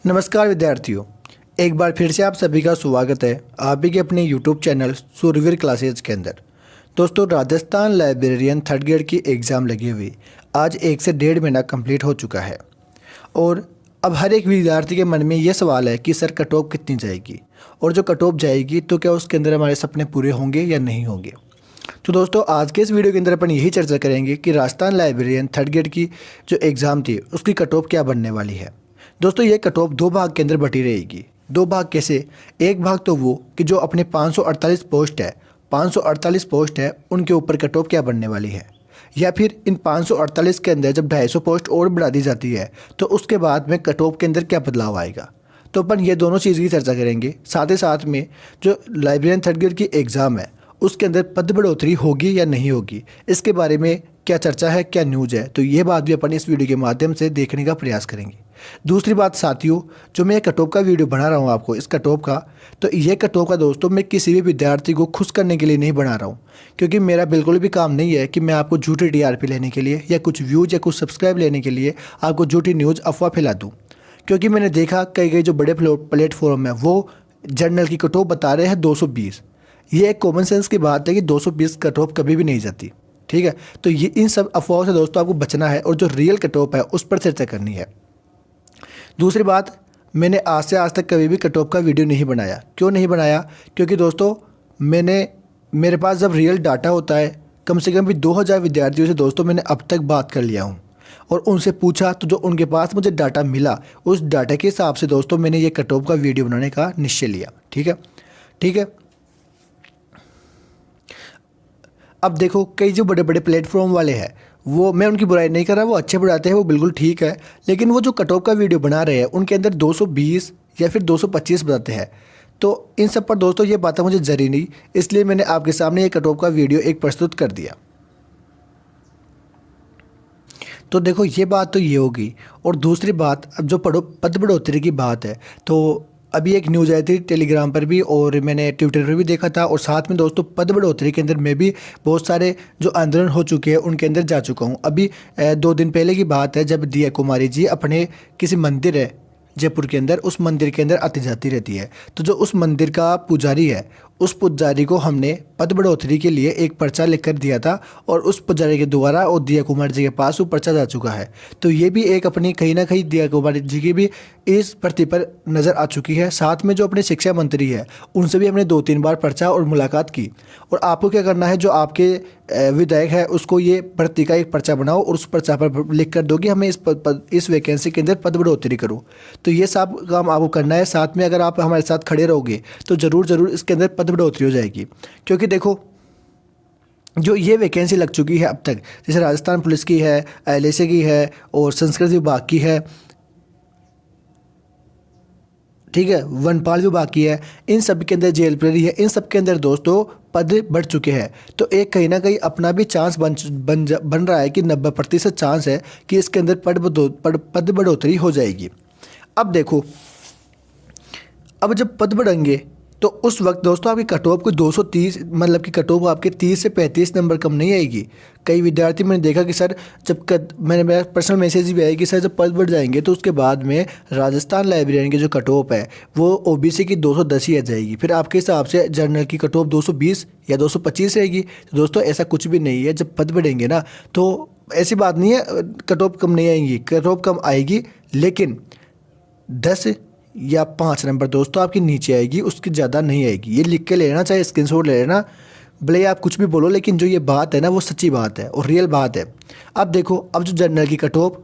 नमस्कार विद्यार्थियों, एक बार फिर से आप सभी का स्वागत है आप भी के अपने यूट्यूब चैनल सूर्यवीर क्लासेज के अंदर। दोस्तों, राजस्थान लाइब्रेरियन थर्ड ग्रेड की एग्ज़ाम लगी हुई आज 1 से 1.5 महीना कंप्लीट हो चुका है और अब हर एक विद्यार्थी के मन में ये सवाल है कि सर कट ऑफ कितनी जाएगी और जो कट ऑफ जाएगी तो क्या उसके अंदर हमारे सपने पूरे होंगे या नहीं होंगे। तो दोस्तों, आज के इस वीडियो के अंदर अपन यही चर्चा करेंगे कि राजस्थान लाइब्रेरियन थर्ड ग्रेड की जो एग्ज़ाम थी उसकी कट ऑफ क्या बनने वाली है। दोस्तों, ये कट ऑफ 2 भाग के अंदर बटी रहेगी। 2 भाग कैसे? एक भाग तो वो कि जो अपने 548 पोस्ट है उनके ऊपर कट ऑफ क्या बनने वाली है, या फिर इन 548 के अंदर जब 250 पोस्ट और बढ़ा दी जाती है तो उसके बाद में कट ऑफ के अंदर क्या बदलाव आएगा। तो अपन ये दोनों चीज़ की चर्चा करेंगे। साथ ही साथ में जो लाइब्रेरियन थर्ड ग्रेड की एग्ज़ाम है उसके अंदर पद बढ़ोतरी होगी या नहीं होगी, इसके बारे में क्या चर्चा है, क्या न्यूज़ है, तो ये बात भी अपन इस वीडियो के माध्यम से देखने का प्रयास करेंगे। दूसरी बात साथियों, जो मैं कट ऑफ का वीडियो बना रहा हूँ आपको इस कट ऑफ का, तो ये कट ऑफ का दोस्तों मैं किसी भी विद्यार्थी को खुश करने के लिए नहीं बना रहा हूँ, क्योंकि मेरा बिल्कुल भी काम नहीं है कि मैं आपको झूठी टीआरपी लेने के लिए या कुछ व्यूज या कुछ सब्सक्राइब लेने के लिए आपको झूठी न्यूज़ अफवाह फैला दूँ। क्योंकि मैंने देखा कई जो बड़े प्लेटफॉर्म है वो जर्नल की कट ऑफ बता रहे हैं 220। ये एक कॉमन सेंस की बात है कि 220 कट ऑफ कभी भी नहीं जाती, ठीक है। तो ये इन सब अफवाहों से दोस्तों आपको बचना है और जो रियल कट ऑफ है उस पर चर्चा करनी है। दूसरी बात, मैंने आज तक कभी भी कट ऑफ का वीडियो नहीं बनाया। क्यों नहीं बनाया? क्योंकि दोस्तों मेरे पास जब रियल डाटा होता है, कम से कम भी 2000 विद्यार्थियों से दोस्तों मैंने अब तक बात कर लिया हूँ और उनसे पूछा तो जो उनके पास मुझे डाटा मिला उस डाटा के हिसाब से दोस्तों मैंने ये कट ऑफ का वीडियो बनाने का निश्चय लिया। ठीक है। अब देखो, कई जो बड़े बड़े प्लेटफॉर्म वाले हैं वो, मैं उनकी बुराई नहीं कर रहा, वो अच्छे पढ़ाते हैं, वो बिल्कुल ठीक है, लेकिन वो जो कट ऑफ का वीडियो बना रहे हैं उनके अंदर 220 या फिर 225 बताते हैं। तो इन सब पर दोस्तों ये बातें मुझे जरी नहीं, इसलिए मैंने आपके सामने ये कट ऑफ का वीडियो एक प्रस्तुत कर दिया। तो देखो, ये बात तो ये होगी। और दूसरी बात, अब जो पद बढ़ोतरी की बात है, तो अभी एक न्यूज़ आई थी टेलीग्राम पर भी और मैंने ट्विटर पर भी देखा था, और साथ में दोस्तों पद बढ़ोतरी के अंदर मैं भी बहुत सारे जो आंदोलन हो चुके हैं उनके अंदर जा चुका हूं। अभी 2 दिन पहले की बात है जब दिया कुमारी जी अपने किसी मंदिर है जयपुर के अंदर, उस मंदिर के अंदर आती जाती रहती है। तो जो उस मंदिर का पुजारी है उस पुजारी को हमने पद बढ़ोतरी के लिए एक पर्चा लिख कर दिया था और उस पुजारी के द्वारा और दिया कुमार जी के पास वो पर्चा जा चुका है। तो ये भी एक अपनी कहीं ना कहीं दिया कुमार जी की भी इस प्रति पर नज़र आ चुकी है। साथ में जो अपने शिक्षा मंत्री है उनसे भी हमने 2-3 बार पर्चा और मुलाकात की। और आपको क्या करना है, जो आपके विधायक है उसको ये प्रति का एक पर्चा बनाओ और उस पर्चा पर लिख कर दो कि हमें इस वैकेंसी के अंदर पद बढ़ोतरी करो। तो ये सब काम आपको करना है। साथ में अगर आप हमारे साथ खड़े रहोगे तो ज़रूर इसके अंदर पद बढ़ोतरी हो जाएगी। क्योंकि देखो, जो ये वैकेंसी लग चुकी है अब तक, जैसे राजस्थान पुलिस की है, LSA की है और संस्कृत विभाग की है, ठीक है, वनपाल विभाग की है, इन सब के अंदर जेल प्रहरी है, इन सब के अंदर दोस्तों पद बढ़ चुके हैं। तो एक कहीं ना कहीं अपना भी चांस बन रहा है कि 90% चांस है कि इसके अंदर पद बढ़ोतरी हो जाएगी। अब देखो, अब जब पद बढ़ेंगे तो उस वक्त दोस्तों आपकी कट ऑफ को 230, मतलब कि कट ऑफ आपके 30 से 35 नंबर कम नहीं आएगी। कई विद्यार्थी मैंने देखा कि सर मेरा पर्सनल मैसेज भी आया कि सर जब पद बढ़ जाएंगे तो उसके बाद में राजस्थान लाइब्रेरियन की जो कट ऑफ है वो OBC की 210 ही आ जाएगी। फिर आपके हिसाब से जनरल की कट ऑफ 220 या 225 रहेगी। तो दोस्तों ऐसा कुछ भी नहीं है। जब पद बढ़ेंगे ना तो ऐसी बात नहीं है कट ऑफ कम नहीं आएंगी, कट ऑफ कम आएगी, लेकिन 10 या 5 नंबर दोस्तों आपकी नीचे आएगी, उसकी ज़्यादा नहीं आएगी। ये लिख के ले लेना, चाहे स्क्रीनशॉट ले लेना, भले आप कुछ भी बोलो, लेकिन जो ये बात है ना वो सच्ची बात है और रियल बात है। अब देखो, अब जो जनरल की कट ऑफ,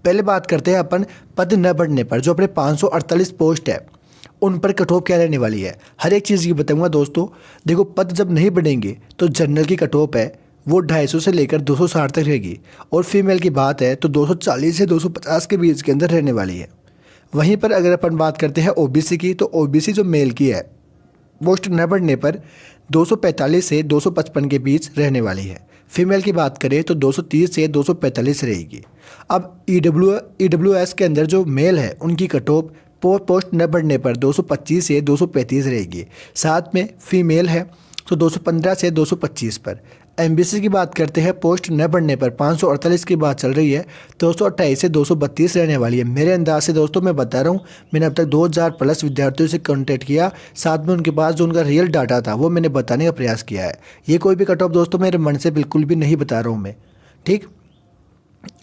पहले बात करते हैं अपन पद न बढ़ने पर। जो अपने 548 पोस्ट है उन पर कट ऑफ क्या रहने वाली है, हर एक चीज़ की बताऊँगा दोस्तों। देखो, पद जब नहीं बढ़ेंगे तो जनरल की कट ऑफ है वो 250 से लेकर 260 तक रहेगी, और फीमेल की बात है तो 240 से 250 के बीच के अंदर रहने वाली है। वहीं पर अगर अपन बात करते हैं OBC की, तो OBC जो मेल की है पोस्ट न बढ़ने पर 245 से 255 के बीच रहने वाली है। फीमेल की बात करें तो 230 से 245 रहेगी। अब EWS के अंदर जो मेल है उनकी कट ऑफ पोस्ट न बढ़ने पर 225 से 235 रहेगी। साथ में फीमेल है तो 215 से 225 पर। एमबीसी की बात करते हैं, पोस्ट न बढ़ने पर 548 की बात चल रही है। 228 से 232 रहने वाली है। मेरे अंदाज से दोस्तों मैं बता रहा हूँ, मैंने अब तक 2000 प्लस विद्यार्थियों से कॉन्टेक्ट किया, साथ में उनके पास जो उनका रियल डाटा था वो मैंने बताने का प्रयास किया है। ये कोई भी कट ऑफ दोस्तों मेरे मन से बिल्कुल भी नहीं बता रहा हूँ मैं, ठीक।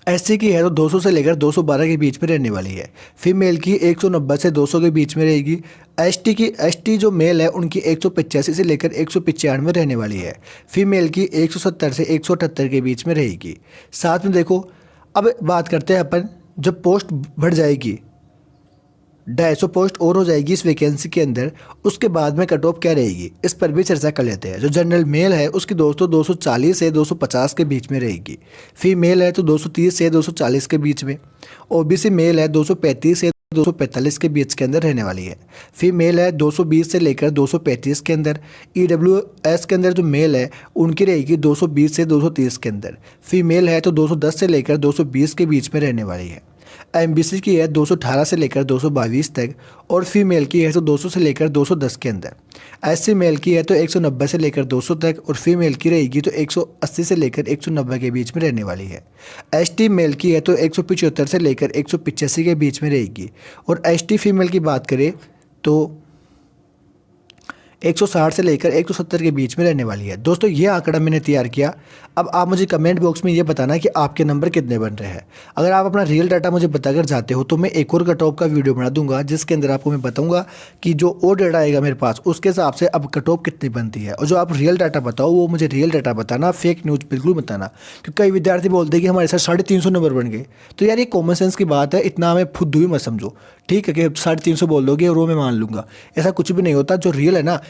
एससी की है तो 200 से लेकर 212 के बीच में रहने वाली है। फीमेल की 190 से 200 के बीच में रहेगी। एसटी जो मेल है उनकी 185 से लेकर 195 में रहने वाली है। फीमेल की 170 से 178 के बीच में रहेगी। साथ में देखो, अब बात करते हैं अपन, जब पोस्ट बढ़ जाएगी, 250 पोस्ट और हो जाएगी इस वैकेंसी के अंदर, उसके बाद में कट ऑफ क्या रहेगी इस पर भी चर्चा कर लेते हैं। जो जनरल मेल है उसकी दोस्तों 240 से 250 के बीच में रहेगी। फीमेल है तो 230 से 240 के बीच में। ओबीसी मेल है 235 से 245 के बीच के अंदर रहने वाली है। फीमेल है 220 से लेकर 235 के अंदर। ईडब्ल्यूएस के अंदर जो मेल है उनकी रहेगी 220 से 230 के अंदर। फीमेल है तो 210 से लेकर 220 के बीच में रहने वाली है। एमबीसी की है 218 से लेकर 222 तक, और फीमेल की है तो 200 से लेकर 210 के अंदर। एससी मेल की है तो 190 से लेकर 200 तक, और फीमेल की रहेगी तो 180 से लेकर 190 के बीच में रहने वाली है। एसटी मेल की है तो 175 से लेकर 185 के बीच में रहेगी, और एसटी फीमेल की बात करें तो 160 से लेकर 170 के बीच में रहने वाली है। दोस्तों ये आंकड़ा मैंने तैयार किया। अब आप मुझे कमेंट बॉक्स में ये बताना कि आपके नंबर कितने बन रहे हैं। अगर आप अपना रियल डाटा मुझे बताकर जाते हो तो मैं एक और कट ऑफ का वीडियो बना दूंगा, जिसके अंदर आपको मैं बताऊंगा कि जो और डाटा आएगा मेरे पास उसके हिसाब से अब कट ऑफ कितनी बनती है। और जो आप रियल डाटा बताओ वो मुझे रियल डाटा बताना, फेक न्यूज़ बिल्कुल बताना। क्योंकि कई विद्यार्थी बोलते हैं कि हमारे साथ 350 नंबर बन गए। तो यार ये कॉमन सेंस की बात है, इतना हमें फुद्दू ही मत समझो, ठीक है, कि 350 बोल दोगे और वो मैं मान लूँगा। ऐसा कुछ भी नहीं होता। जो रियल है ना,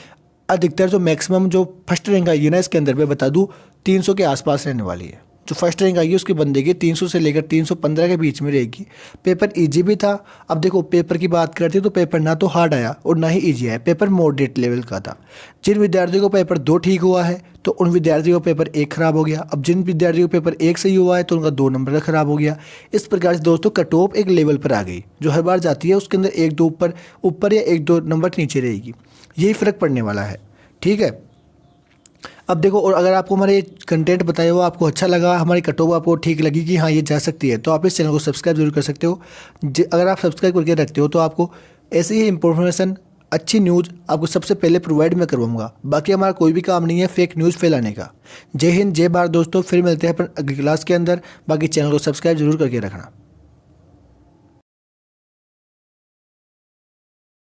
अधिकतर जो मैक्सिमम जो फर्स्ट रैंक आएगी ना इसके अंदर मैं बता दूं 300 के आसपास रहने वाली है। जो फर्स्ट रैंक आएगी उसकी बंदेगी 300 से लेकर 315 के बीच में रहेगी। पेपर इजी भी था। अब देखो पेपर की बात करते हैं तो पेपर ना तो हार्ड आया और ना ही इजी आया, पेपर मॉडरेट लेवल का था। जिन विद्यार्थियों को पेपर 2 ठीक हुआ है तो उन विद्यार्थियों का पेपर 1 खराब हो गया। अब जिन विद्यार्थियों को पेपर 1 सही हुआ है तो उनका 2 नंबर खराब हो गया। इस प्रकार से दोस्तों कट ऑफ एक लेवल पर आ गई, जो हर बार जाती है उसके अंदर 1-2 ऊपर या 1-2 नंबर नीचे रहेगी। यही फ़र्क पड़ने वाला है, ठीक है। अब देखो, और अगर आपको हमारे कंटेंट बताया हुआ आपको अच्छा लगा, हमारी कट ऑफ आपको ठीक लगी कि हाँ ये जा सकती है, तो आप इस चैनल को सब्सक्राइब जरूर कर सकते हो। अगर आप सब्सक्राइब करके रखते हो तो आपको ऐसी ही इंफॉर्मेशन, अच्छी न्यूज़ आपको सबसे पहले प्रोवाइड मैं करवाऊंगा। बाकी हमारा कोई भी काम नहीं है फेक न्यूज़ फैलाने का। जय हिंद, जय भारत दोस्तों। फिर मिलते हैं अपन अगली क्लास के अंदर। बाकी चैनल को सब्सक्राइब जरूर करके रखना।